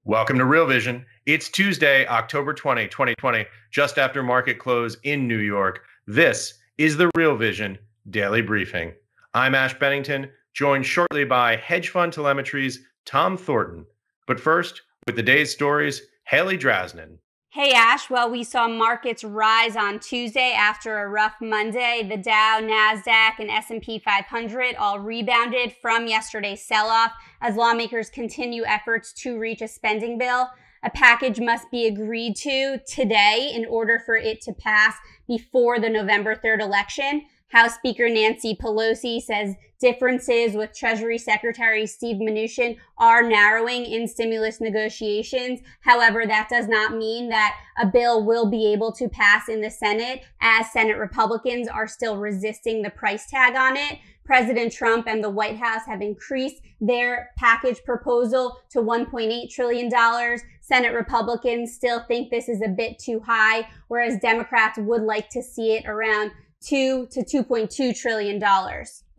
Welcome to Real Vision. It's Tuesday, October 20, 2020, just after market close in New York. This is the Real Vision Daily Briefing. I'm Ash Bennington, joined shortly by Hedge Fund Telemetry's Tom Thornton. But first, with the day's stories, Haley Draznin. Hey Ash, well, we saw markets rise on Tuesday after a rough Monday. The Dow, NASDAQ, and S&P 500 all rebounded from yesterday's sell-off as lawmakers continue efforts to reach a spending bill. A package must be agreed to today in order for it to pass before the November 3rd election. House Speaker Nancy Pelosi says differences with Treasury Secretary Steve Mnuchin are narrowing in stimulus negotiations. However, that does not mean that a bill will be able to pass in the Senate, as Senate Republicans are still resisting the price tag on it. President Trump and the White House have increased their package proposal to $1.8 trillion. Senate Republicans still think this is a bit too high, whereas Democrats would like to see it around $2 to $2.2 trillion.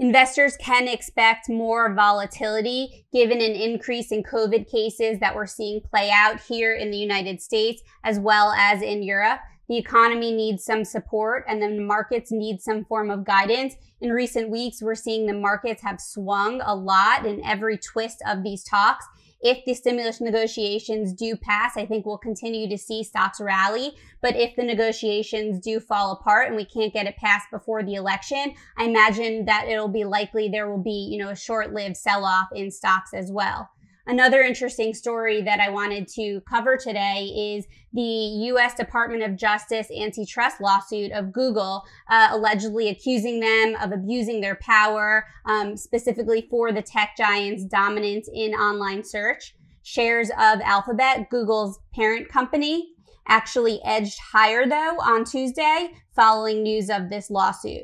Investors can expect more volatility given an increase in COVID cases that we're seeing play out here in the United States as well as in Europe. The economy needs some support and the markets need some form of guidance. In recent weeks, we're seeing the markets have swung a lot in every twist of these talks. If the stimulus negotiations do pass, I think we'll continue to see stocks rally. But if the negotiations do fall apart and we can't get it passed before the election, I imagine that it'll be likely there will be, a short-lived sell-off in stocks as well. Another interesting story that I wanted to cover today is the U.S. Department of Justice antitrust lawsuit of Google, allegedly accusing them of abusing their power, specifically for the tech giant's dominance in online search. Shares of Alphabet, Google's parent company, actually edged higher, though, on Tuesday following news of this lawsuit.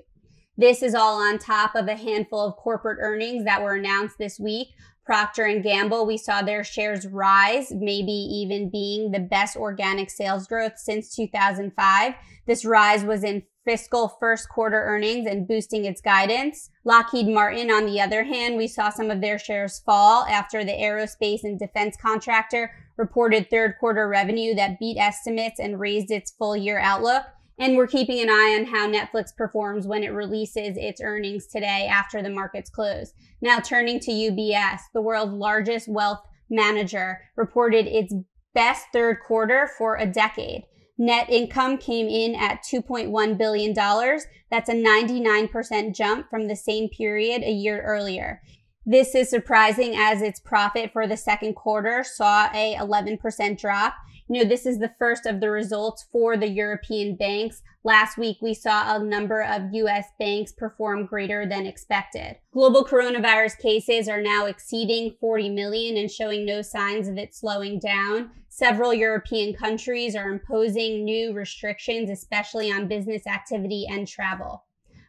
This is all on top of a handful of corporate earnings that were announced this week. Procter & Gamble, we saw their shares rise, maybe even being the best organic sales growth since 2005. This rise was in fiscal first quarter earnings and boosting its guidance. Lockheed Martin, on the other hand, we saw some of their shares fall after the aerospace and defense contractor reported third quarter revenue that beat estimates and raised its full year outlook. And we're keeping an eye on how Netflix performs when it releases its earnings today after the markets close. Now turning to UBS, the world's largest wealth manager, reported its best third quarter for a decade. Net income came in at $2.1 billion. That's a 99% jump from the same period a year earlier. This is surprising as its profit for the second quarter saw a 11% drop. This is the first of the results for the European banks. Last week, we saw a number of U.S. banks perform greater than expected. Global coronavirus cases are now exceeding 40 million and showing no signs of it slowing down. Several European countries are imposing new restrictions, especially on business activity and travel.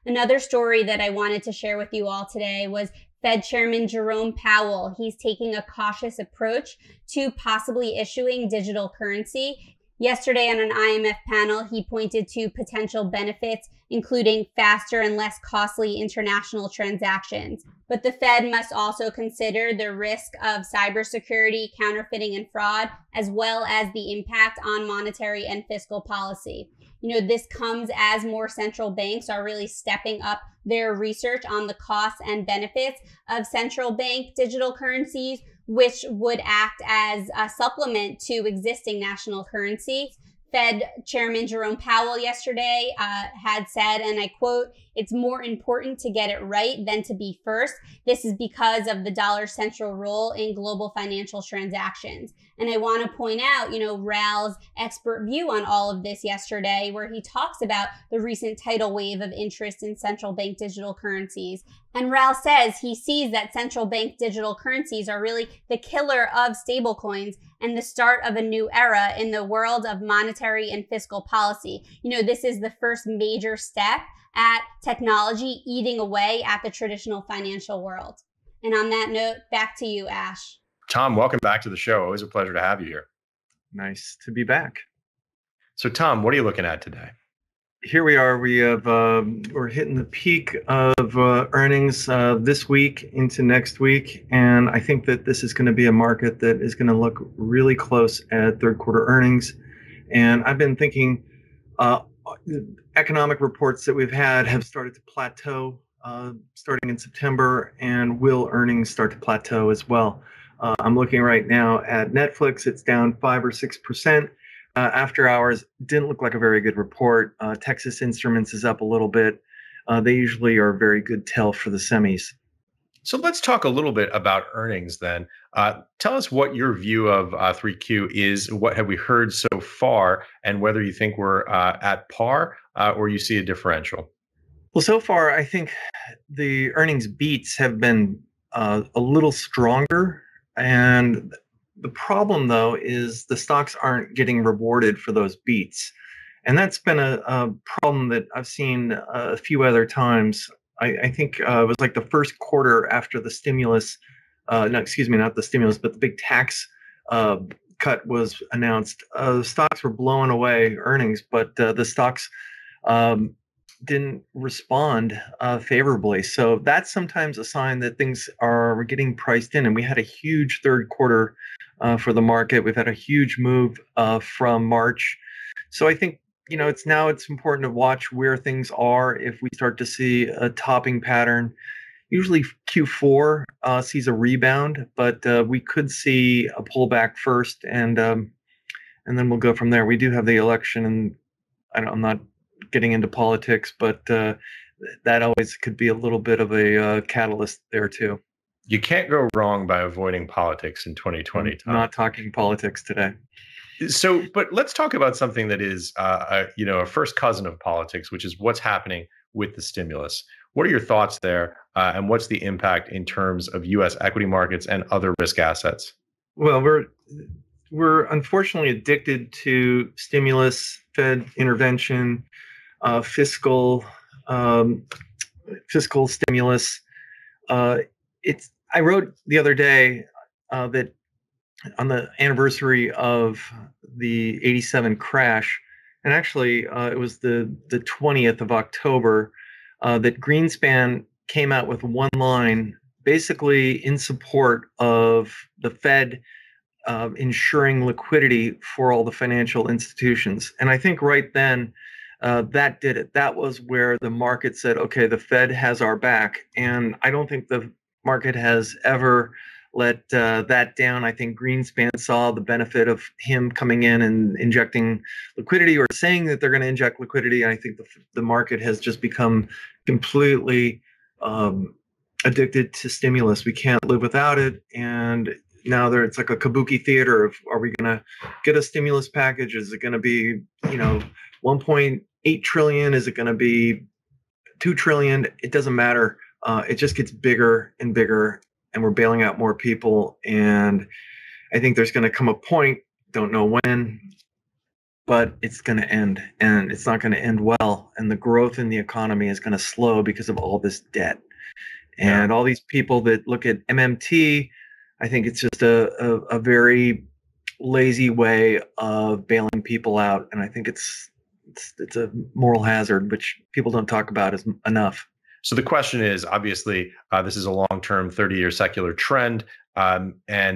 Another story that I wanted to share with you all today was Fed Chairman Jerome Powell. He's taking a cautious approach to possibly issuing digital currency. Yesterday on an IMF panel, he pointed to potential benefits, including faster and less costly international transactions. But the Fed must also consider the risk of cybersecurity, counterfeiting, and fraud, as well as the impact on monetary and fiscal policy. This comes as more central banks are really stepping up their research on the costs and benefits of central bank digital currencies, which would act as a supplement to existing national currencies. Fed Chairman Jerome Powell yesterday had said, and I quote, "It's more important to get it right than to be first. This is because of the dollar's central role in global financial transactions." And I want to point out, Raoul's expert view on all of this yesterday, where he talks about the recent tidal wave of interest in central bank digital currencies. And Raoul says he sees that central bank digital currencies are really the killer of stablecoins and the start of a new era in the world of monetary and fiscal policy. This is the first major step at technology eating away at the traditional financial world. And on that note, back to you, Ash. Tom, welcome back to the show. Always a pleasure to have you here. Nice to be back. So Tom, what are you looking at today? here we are. We're hitting the peak of earnings this week into next week, and I think that this is going to be a market that is going to look really close at third quarter earnings. And I've been thinking economic reports that we've had have started to plateau starting in September, and will earnings start to plateau as well? I'm looking right now at Netflix. It's down 5 or 6%. After hours didn't look like a very good report. Texas Instruments is up a little bit. They usually are a very good tell for the semis. So let's talk a little bit about earnings then. Tell us what your view of 3Q is. What have we heard so far, and whether you think we're at par or you see a differential? Well, so far, I think the earnings beats have been a little stronger. And the problem, though, is the stocks aren't getting rewarded for those beats. And that's been a problem that I've seen a few other times. I think it was like the first quarter after the stimulus. No, excuse me, not the stimulus, but the big tax cut was announced. The stocks were blowing away earnings, but the stocks didn't respond favorably. So that's sometimes a sign that things are getting priced in. And we had a huge third quarter for the market. We've had a huge move from March. So I think, it's important to watch where things are if we start to see a topping pattern. Usually Q4 sees a rebound, but we could see a pullback first, and then we'll go from there. We do have the election, and I'm not getting into politics, but that always could be a little bit of a catalyst there too. You can't go wrong by avoiding politics in 2020. I'm not talking politics today. So, but let's talk about something that is, a first cousin of politics, which is what's happening with the stimulus. What are your thoughts there, and what's the impact in terms of U.S. equity markets and other risk assets? Well, we're unfortunately addicted to stimulus, Fed intervention, fiscal stimulus. I wrote the other day that on the anniversary of the '87 crash, and actually it was the 20th of October, that Greenspan came out with one line basically in support of the Fed ensuring liquidity for all the financial institutions. And I think right then that did it. That was where the market said, okay, the Fed has our back. And I don't think the market has ever let that down. I think Greenspan saw the benefit of him coming in and injecting liquidity, or saying that they're going to inject liquidity. And I think the market has just become completely addicted to stimulus. We can't live without it. And now it's like a kabuki theater of, are we going to get a stimulus package? Is it going to be, 1.8 trillion? Is it going to be 2 trillion? It doesn't matter. It just gets bigger and bigger, and we're bailing out more people. And I think there's going to come a point, don't know when, but it's going to end, and it's not going to end well. And the growth in the economy is going to slow because of all this debt. And all these people that look at MMT, I think it's just a very lazy way of bailing people out. And I think it's a moral hazard, which people don't talk about enough. So the question is, obviously, this is a long-term 30-year secular trend, and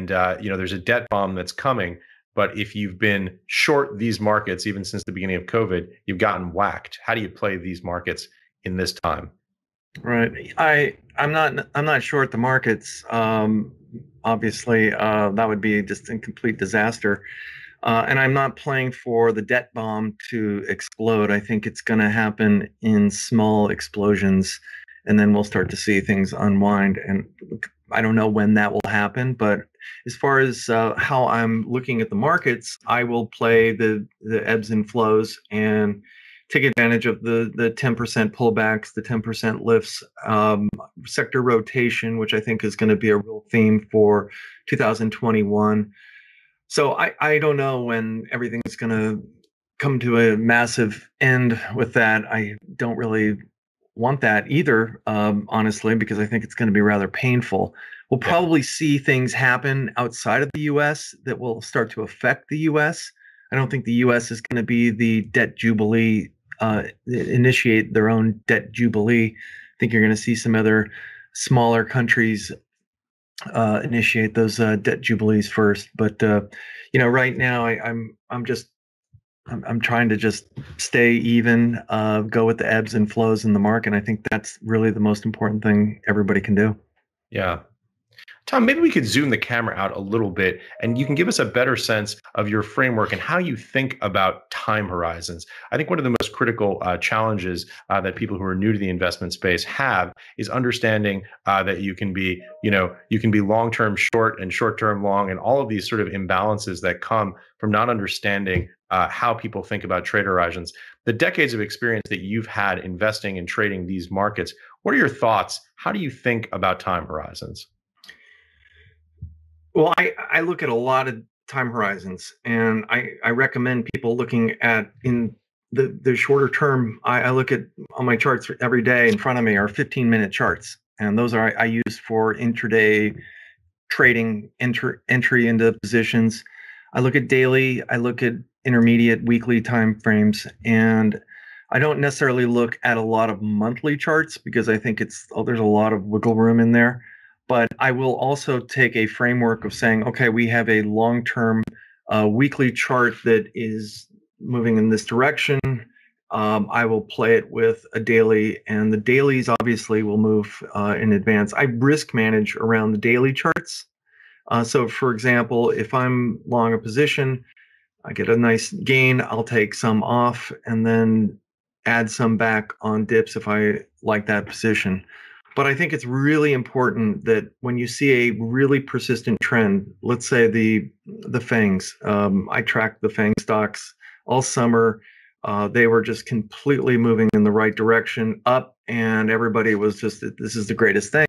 there's a debt bomb that's coming. But if you've been short these markets, even since the beginning of COVID, you've gotten whacked. How do you play these markets in this time? Right. I'm not short the markets. Obviously, that would be just a complete disaster. And I'm not playing for the debt bomb to explode. I think it's going to happen in small explosions, and then we'll start to see things unwind. And I don't know when that will happen, but as far as how I'm looking at the markets, I will play the ebbs and flows and take advantage of the 10% pullbacks, the 10% lifts, sector rotation, which I think is going to be a real theme for 2021. So I don't know when everything's going to come to a massive end with that. I don't really want that either, honestly, because I think it's going to be rather painful. We'll probably see things happen outside of the U.S. that will start to affect the U.S. I don't think the U.S. is going to be the debt jubilee initiate their own debt jubilee. I think you're going to see some other smaller countries initiate those debt jubilees first. But right now I'm trying to just stay even, go with the ebbs and flows in the market. I think that's really the most important thing everybody can do. Yeah. Tom, maybe we could zoom the camera out a little bit and you can give us a better sense of your framework and how you think about time horizons. I think one of the most critical challenges that people who are new to the investment space have is understanding that you can be long-term short and short-term long, and all of these sort of imbalances that come from not understanding how people think about trade horizons. The decades of experience that you've had investing and trading these markets, what are your thoughts? How do you think about time horizons? Well, I look at a lot of time horizons, and I recommend people looking at in the shorter term. I look at on my charts every day in front of me are 15-minute charts, and those I use for intraday trading, entry into positions. I look at daily, I look at intermediate, weekly time frames, and I don't necessarily look at a lot of monthly charts because I think there's a lot of wiggle room in there. But I will also take a framework of saying, okay, we have a long-term weekly chart that is moving in this direction. I will play it with a daily, and the dailies obviously will move in advance. I risk manage around the daily charts. So, for example, if I'm long a position, I get a nice gain, I'll take some off and then add some back on dips if I like that position. But I think it's really important that when you see a really persistent trend, let's say the Fangs, I tracked the Fang Stocks all summer. They were just completely moving in the right direction up, and everybody was just, this is the greatest thing.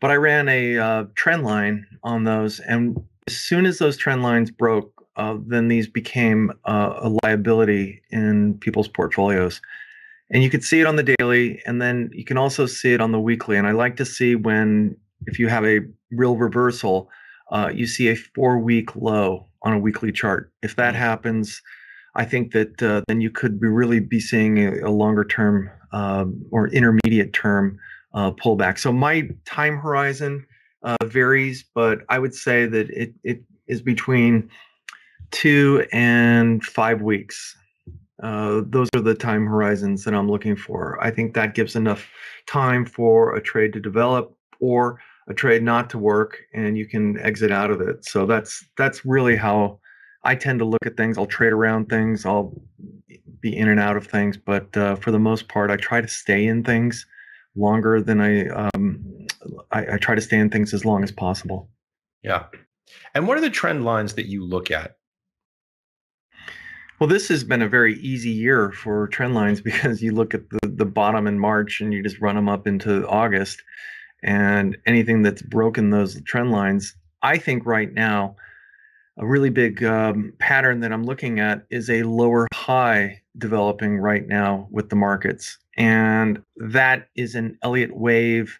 But I ran a trend line on those, and as soon as those trend lines broke, then these became a liability in people's portfolios. And you could see it on the daily, and then you can also see it on the weekly. And I like to see if you have a real reversal, you see a 4-week low on a weekly chart. If that happens, I think that then you could really be seeing a longer term or intermediate term pullback. So my time horizon varies, but I would say that it is between 2 and 5 weeks. Those are the time horizons that I'm looking for. I think that gives enough time for a trade to develop or a trade not to work, and you can exit out of it. So that's really how I tend to look at things. I'll trade around things. I'll be in and out of things, but for the most part, I try to stay in things longer than I try to stay in things as long as possible. Yeah. And what are the trend lines that you look at? Well, this has been a very easy year for trend lines because you look at the bottom in March and you just run them up into August, and anything that's broken those trend lines, I think right now, a really big pattern that I'm looking at is a lower high developing right now with the markets. And that is an Elliott wave.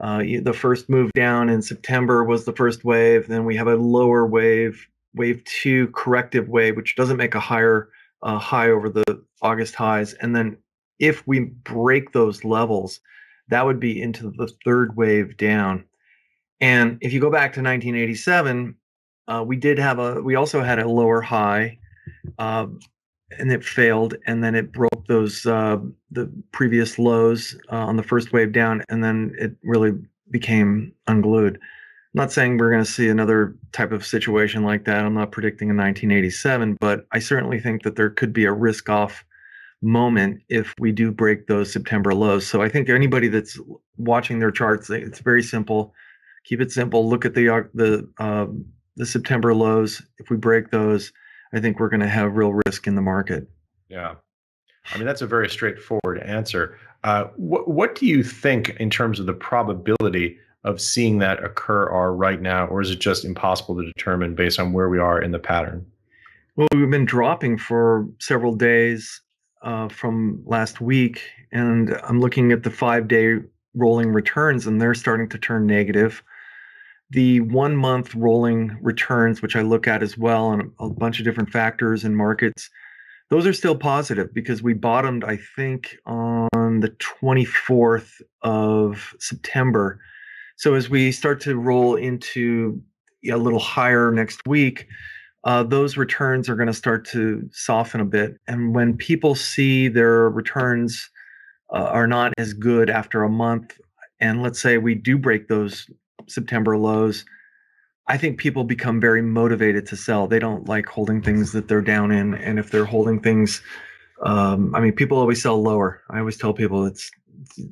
The first move down in September was the first wave. Then we have a lower wave. Wave 2 corrective wave, which doesn't make a higher high over the August highs. And then if we break those levels, that would be into the third wave down. And if you go back to 1987, we also had a lower high, and it failed, and then it broke those the previous lows on the first wave down, and then it really became unglued. I'm not saying we're going to see another type of situation like that. I'm not predicting a 1987, but I certainly think that there could be a risk-off moment if we do break those September lows. So I think anybody that's watching their charts, it's very simple. Keep it simple. Look at the September lows. If we break those, I think we're going to have real risk in the market. Yeah. I mean, that's a very straightforward answer. What do you think in terms of the probability of seeing that occur are right now, or is it just impossible to determine based on where we are in the pattern? Well, we've been dropping for several days from last week, and I'm looking at the 5-day rolling returns, and they're starting to turn negative. The 1-month rolling returns, which I look at as well, and a bunch of different factors in markets, those are still positive because we bottomed, I think, on the 24th of September. So as we start to roll into a little higher next week, those returns are going to start to soften a bit. And when people see their returns are not as good after a month, and let's say we do break those September lows, I think people become very motivated to sell. They don't like holding things that they're down in. And if they're holding things, people always sell lower. I always tell people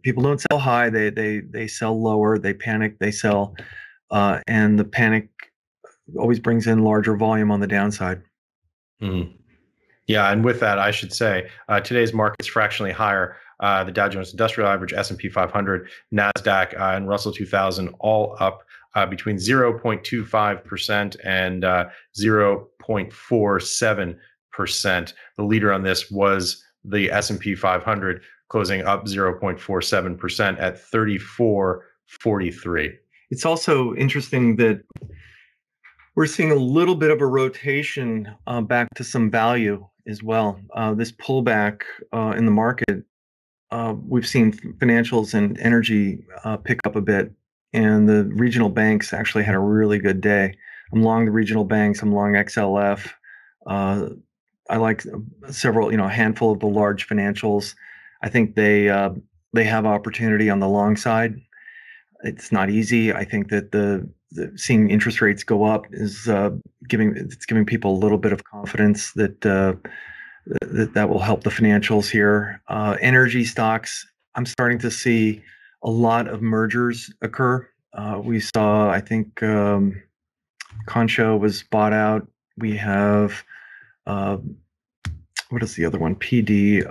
people don't sell high. They sell lower. They panic. They sell, and the panic always brings in larger volume on the downside. Mm. Yeah, and with that, I should say today's market's fractionally higher. The Dow Jones Industrial Average, S&P 500, NASDAQ, and Russell 2000 all up between 0.25% and 0.47%. The leader on this was the S&P 500, closing up 0.47% at 34.43. It's also interesting that we're seeing a little bit of a rotation back to some value as well. This pullback in the market, we've seen financials and energy pick up a bit, and the regional banks actually had a really good day. I'm long the regional banks. I'm long XLF. I like several, a handful of the large financials. I think they have opportunity on the long side. It's not easy. I think that the seeing interest rates go up is giving people a little bit of confidence that that will help the financials here. Energy stocks, I'm starting to see a lot of mergers occur. We saw, I think, Concho was bought out. We have, what is the other one? PD.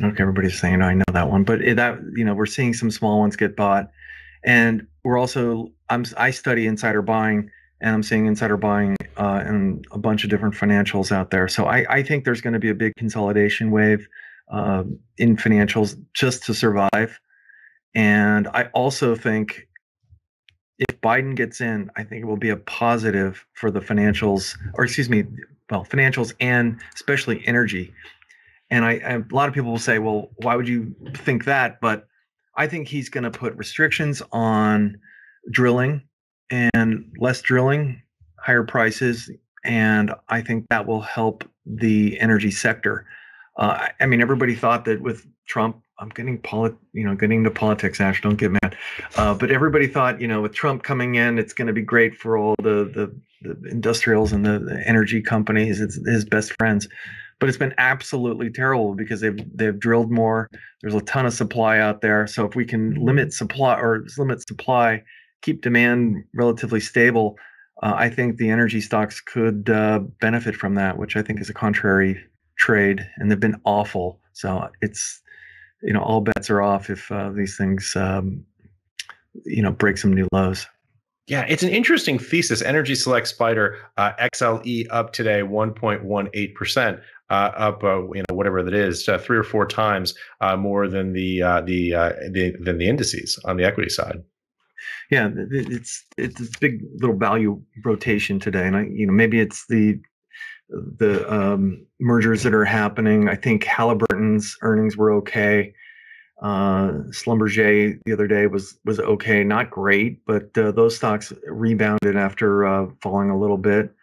Okay, everybody's saying, I know that one, but we're seeing some small ones get bought. And we're also, I study insider buying, and I'm seeing insider buying in a bunch of different financials out there. So I think there's going to be a big consolidation wave in financials just to survive. And I also think if Biden gets in, I think it will be a positive for the financials, financials and especially energy. And a lot of people will say, well, why would you think that? But I think he's going to put restrictions on drilling, and less drilling, higher prices. And I think that will help the energy sector. Everybody thought that with Trump, I'm getting into politics, Ash, don't get mad. But everybody thought, with Trump coming in, it's going to be great for all the industrials and the energy companies. It's his best friends. But it's been absolutely terrible because they've drilled more. There's a ton of supply out there. So if we can limit supply, keep demand relatively stable, I think the energy stocks could benefit from that, which I think is a contrary trade, and they've been awful. So it's, all bets are off if these things, break some new lows. Yeah, it's an interesting thesis. Energy Select Spider, XLE up today 1.18%, up whatever that is, 3 or 4 times more than the indices on the equity side. Yeah, it's a big little value rotation today, and maybe it's the mergers that are happening. I think Halliburton's earnings were okay. Schlumberger the other day was okay, not great, but those stocks rebounded after falling a little bit.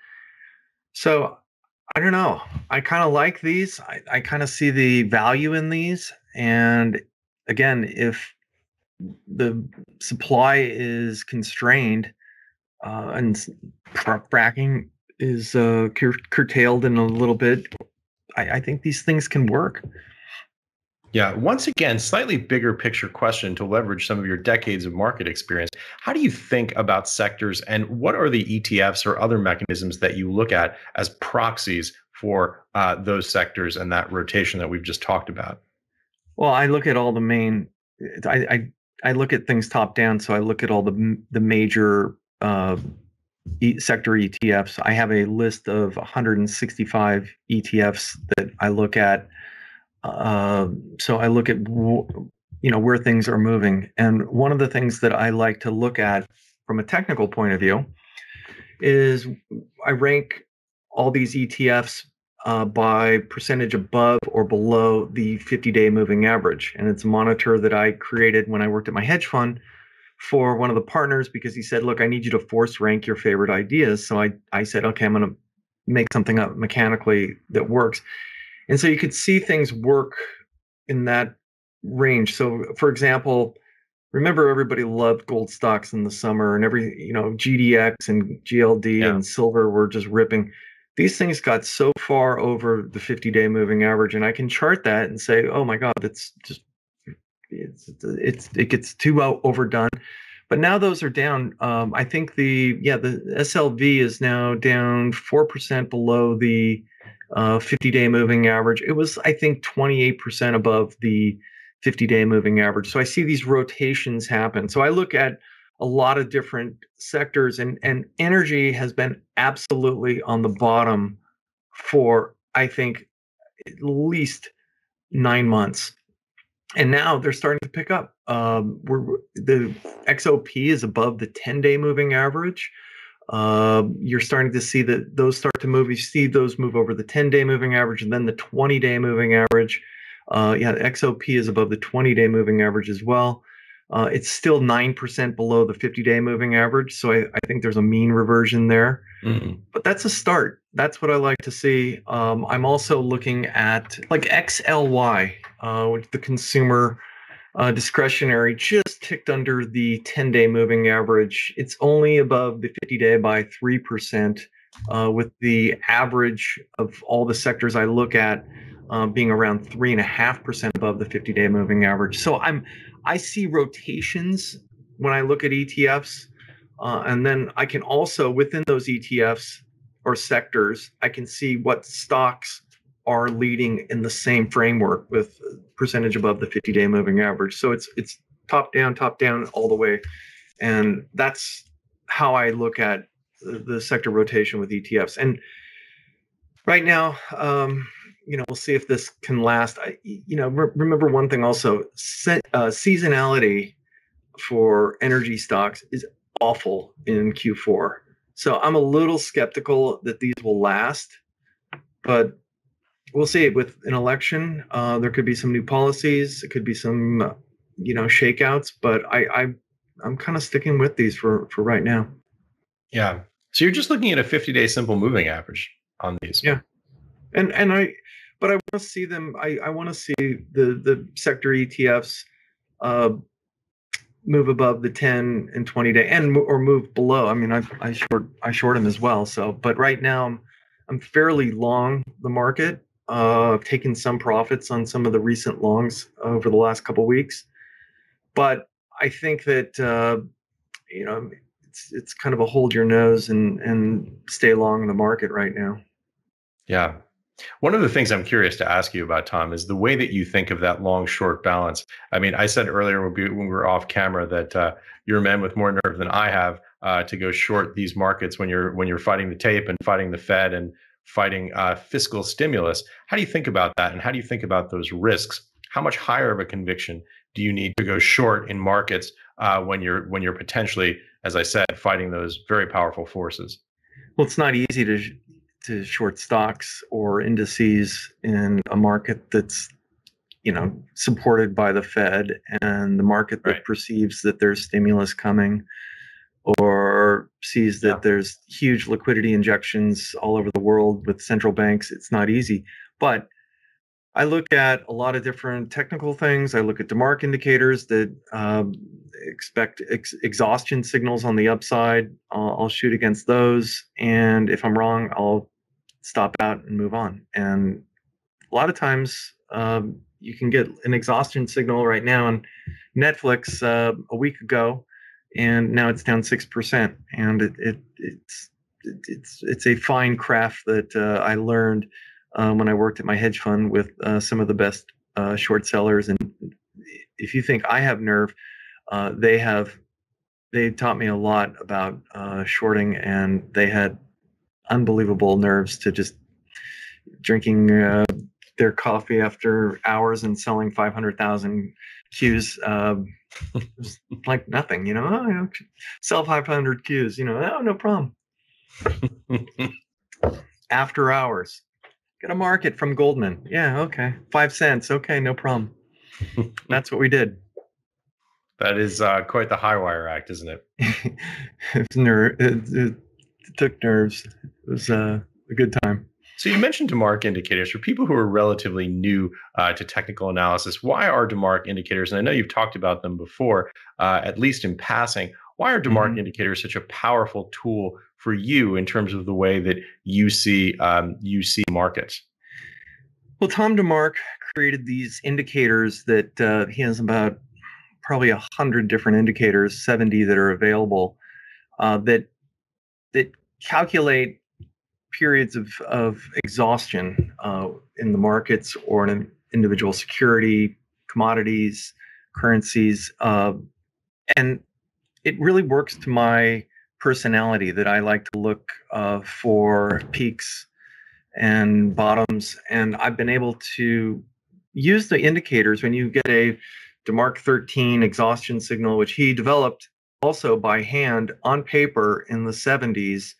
So I don't know. I kind of like these. I kind of see the value in these. And again, if the supply is constrained and fracking is curtailed in a little bit, I think these things can work. Yeah. Once again, slightly bigger picture question to leverage some of your decades of market experience. How do you think about sectors, and what are the ETFs or other mechanisms that you look at as proxies for those sectors and that rotation that we've just talked about? Well, I look at all the main. I look at things top down, so I look at all the major sector ETFs. I have a list of 165 ETFs that I look at. So I look at where things are moving, and one of the things that I like to look at from a technical point of view is I rank all these ETFs by percentage above or below the 50-day moving average. And it's a monitor that I created when I worked at my hedge fund for one of the partners, because he said, look, I need you to force rank your favorite ideas. So I said, okay, I'm going to make something up mechanically that works. And so you could see things work in that range. So for example, remember everybody loved gold stocks in the summer, and GDX and GLD and silver were just ripping. These things got so far over the 50-day moving average, and I can chart that and say, oh my God, that's just, it gets too overdone. But now those are down. I think the SLV is now down 4% below the 50-day moving average. It was, I think, 28% above the 50-day moving average. So I see these rotations happen. So I look at a lot of different sectors, and energy has been absolutely on the bottom for, I think, at least 9 months. And now they're starting to pick up. The XOP is above the 10-day moving average. You're starting to see that those start to move. You see those move over the 10-day moving average, and then the 20-day moving average. The XOP is above the 20-day moving average as well. It's still 9% below the 50-day moving average. So I think there's a mean reversion there. Mm-hmm. But that's a start. That's what I like to see. I'm also looking at like XLY, which the consumer discretionary just ticked under the 10-day moving average. It's only above the 50-day by 3%, with the average of all the sectors I look at being around 3.5% above the 50-day moving average. So I see rotations when I look at ETFs, and then I can also, within those ETFs or sectors, I can see what stocks are leading in the same framework with percentage above the 50-day moving average. So it's top down all the way, and that's how I look at the sector rotation with ETFs. And right now, we'll see if this can last. Remember one thing also: seasonality for energy stocks is awful in Q4. So I'm a little skeptical that these will last, but we'll see. With an election, there could be some new policies. It could be some, shakeouts. But I'm kind of sticking with these for right now. Yeah. So you're just looking at a 50-day simple moving average on these. Yeah. But I want to see them. I want to see the sector ETFs move above the 10 and 20-day, or move below. I mean, I short them as well. So, but right now I'm fairly long the market. I've taken some profits on some of the recent longs over the last couple of weeks, but I think that it's kind of a hold your nose and stay long the market right now. Yeah. One of the things I'm curious to ask you about, Tom, is the way that you think of that long-short balance. I mean, I said earlier when we were off camera that you're a man with more nerve than I have to go short these markets when you're fighting the tape and fighting the Fed and fighting fiscal stimulus. How do you think about that, and how do you think about those risks? How much higher of a conviction do you need to go short in markets when you're potentially, as I said, fighting those very powerful forces? Well, it's not easy to short stocks or indices in a market that's, supported by the Fed, and the market that perceives that there's stimulus coming, or sees that there's huge liquidity injections all over the world with central banks. It's not easy. But I look at a lot of different technical things. I look at DeMark indicators that expect exhaustion signals on the upside. I'll shoot against those. And if I'm wrong, I'll stop out and move on. And a lot of times you can get an exhaustion signal right now on Netflix a week ago, and now it's down 6%. And it's a fine craft that I learned when I worked at my hedge fund with some of the best short sellers. And if you think I have nerve, they taught me a lot about shorting, and they had unbelievable nerves to just drinking their coffee after hours and selling 500,000 Qs. Like nothing, sell 500 Qs, no problem. After hours. Get a market from Goldman. Yeah, okay. 5 cents. Okay, no problem. That's what we did. That is quite the high wire act, isn't it? It took nerves. It was a good time. So you mentioned DeMark indicators. For people who are relatively new to technical analysis, why are DeMark indicators, and I know you've talked about them before, at least in passing, why are DeMark indicators such a powerful tool for you in terms of the way that you see markets? Well, Tom DeMark created these indicators that he has about probably 100 different indicators, 70 that are available, that calculate periods of exhaustion in the markets or in an individual security, commodities, currencies, and it really works to my personality that I like to look for peaks and bottoms, and I've been able to use the indicators when you get a DeMark 13 exhaustion signal, which he developed also by hand on paper in the 70s.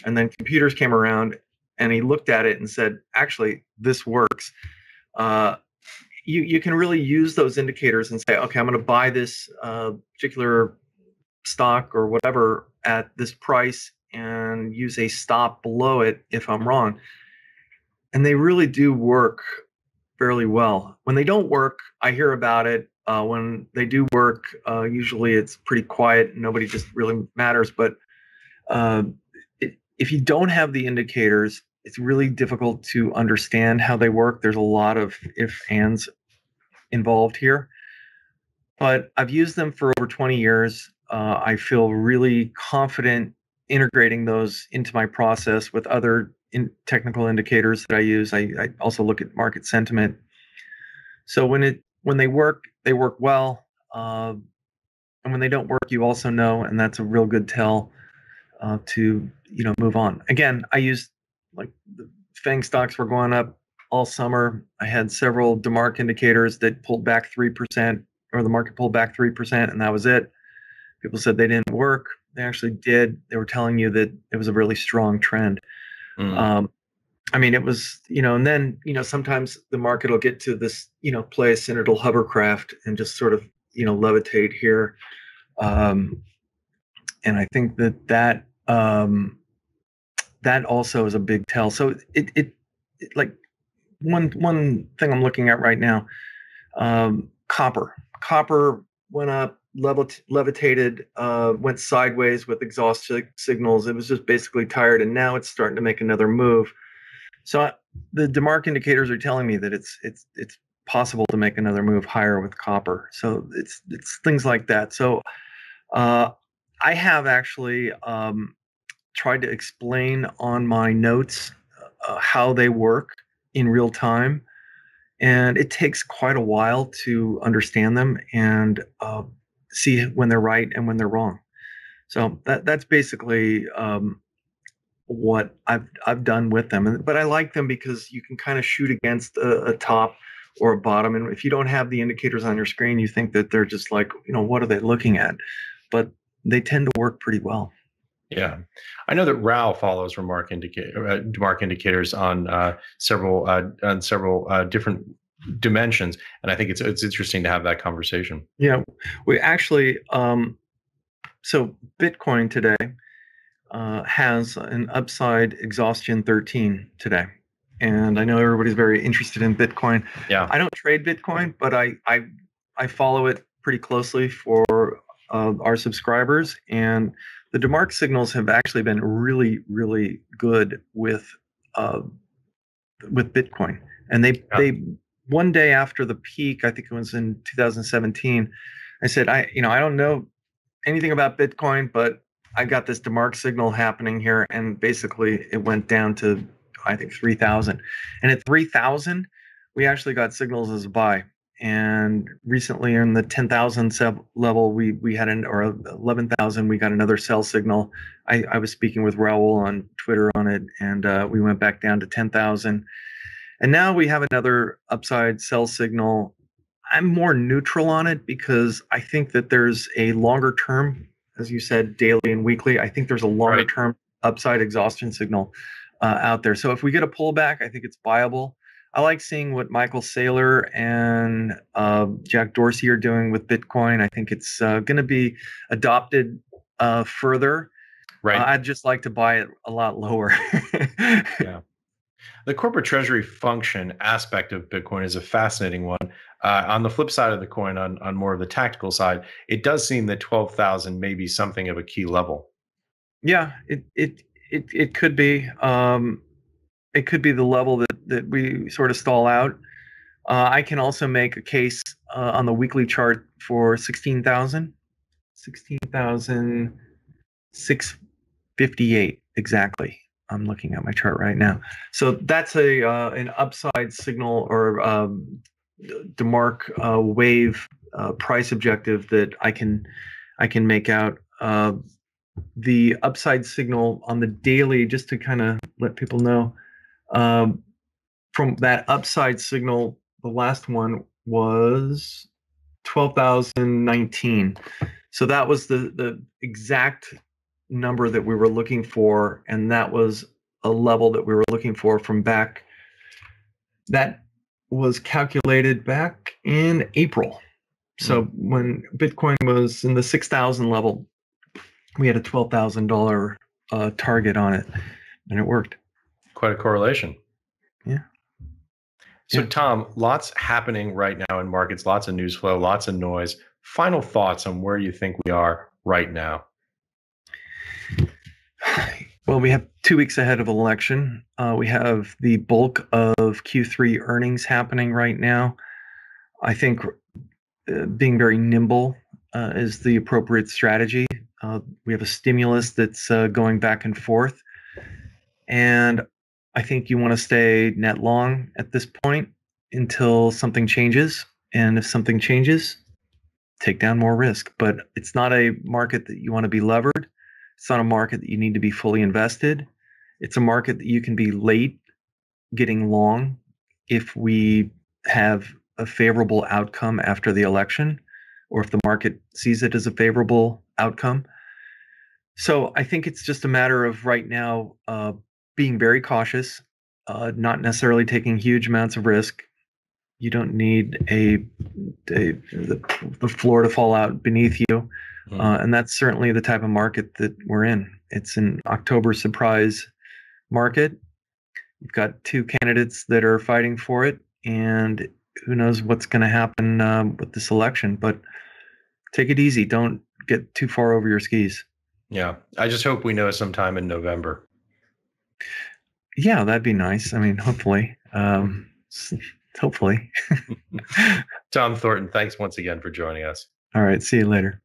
And then computers came around and he looked at it and said, actually, this works. You can really use those indicators and say, okay, I'm going to buy this particular stock or whatever at this price and use a stop below it if I'm wrong. And they really do work fairly well. When they don't work, I hear about it. When they do work, usually it's pretty quiet. Nobody just really matters. But if you don't have the indicators, it's really difficult to understand how they work. There's a lot of if, ands involved here. But I've used them for over 20 years. I feel really confident integrating those into my process with other technical indicators that I use. I also look at market sentiment. So when they work well. And when they don't work, you also know, and that's a real good tell to move on. Again, I used like the Fang stocks were going up all summer. I had several DeMark indicators that pulled back 3%, or the market pulled back 3%, and that was it. People said they didn't work. They actually did. They were telling you that it was a really strong trend. I mean, it was, and then, sometimes the market will get to this, place and it'll hovercraft and just sort of, levitate here. And I think that also is a big tell. So it like one thing I'm looking at right now, copper went up, levitated, went sideways with exhaust signals. It was just basically tired, and now it's starting to make another move. So the DeMark indicators are telling me that it's possible to make another move higher with copper. So it's things like that. So I have actually tried to explain on my notes how they work in real time, and it takes quite a while to understand them and see when they're right and when they're wrong. So that's basically what I've done with them. But I like them because you can kind of shoot against a top or a bottom, and if you don't have the indicators on your screen, you think that they're just like, what are they looking at? But they tend to work pretty well. Yeah, I know that Rao follows DeMark indicators on several different dimensions, and I think it's interesting to have that conversation. Yeah, we actually so Bitcoin today has an upside exhaustion 13 today, and I know everybody's very interested in Bitcoin. Yeah, I don't trade Bitcoin, but I follow it pretty closely for our subscribers, and the DeMark signals have actually been really, really good with Bitcoin. And they one day after the peak, I think it was in 2017, I said, I don't know anything about Bitcoin, but I got this DeMark signal happening here, and basically it went down to, I think, 3,000. And at 3,000, we actually got signals as a buy. And recently in the 10,000 level, we had or 11,000, we got another sell signal. I was speaking with Raul on Twitter on it, and we went back down to 10,000. And now we have another upside sell signal. I'm more neutral on it because I think that there's a longer term, as you said, daily and weekly. I think there's a longer term upside exhaustion signal out there. So if we get a pullback, I think it's viable. I like seeing what Michael Saylor and Jack Dorsey are doing with Bitcoin. I think it's going to be adopted further. Right. I'd just like to buy it a lot lower. Yeah. The corporate treasury function aspect of Bitcoin is a fascinating one. On the flip side of the coin, on more of the tactical side, it does seem that 12,000 may be something of a key level. Yeah, it could be. It could be the level that we sort of stall out. I can also make a case on the weekly chart for 16,658 exactly. I'm looking at my chart right now. So that's an upside signal or DeMark wave price objective that I can make out. The upside signal on the daily, just to kind of let people know, from that upside signal, the last one was 12,019. So that was the exact number that we were looking for, and that was a level that we were looking for from back. That was calculated back in April. So when Bitcoin was in the 6,000 level, we had a $12,000 target on it, and it worked. Quite a correlation. Yeah. So, Tom, lots happening right now in markets, lots of news flow, lots of noise. Final thoughts on where you think we are right now? Well, we have 2 weeks ahead of election. We have the bulk of Q3 earnings happening right now. I think being very nimble is the appropriate strategy. We have a stimulus that's going back and forth. And I think you want to stay net long at this point until something changes. And if something changes, take down more risk. But it's not a market that you want to be levered. It's not a market that you need to be fully invested. It's a market that you can be late getting long if we have a favorable outcome after the election, or if the market sees it as a favorable outcome. So I think it's just a matter of right now being very cautious, not necessarily taking huge amounts of risk. You don't need the floor to fall out beneath you. And that's certainly the type of market that we're in. It's an October surprise market. You've got two candidates that are fighting for it, and who knows what's going to happen with this election. But take it easy. Don't get too far over your skis. Yeah. I just hope we know sometime in November. Yeah, that'd be nice. I mean, hopefully. Hopefully. Tom Thornton, thanks once again for joining us. All right. See you later.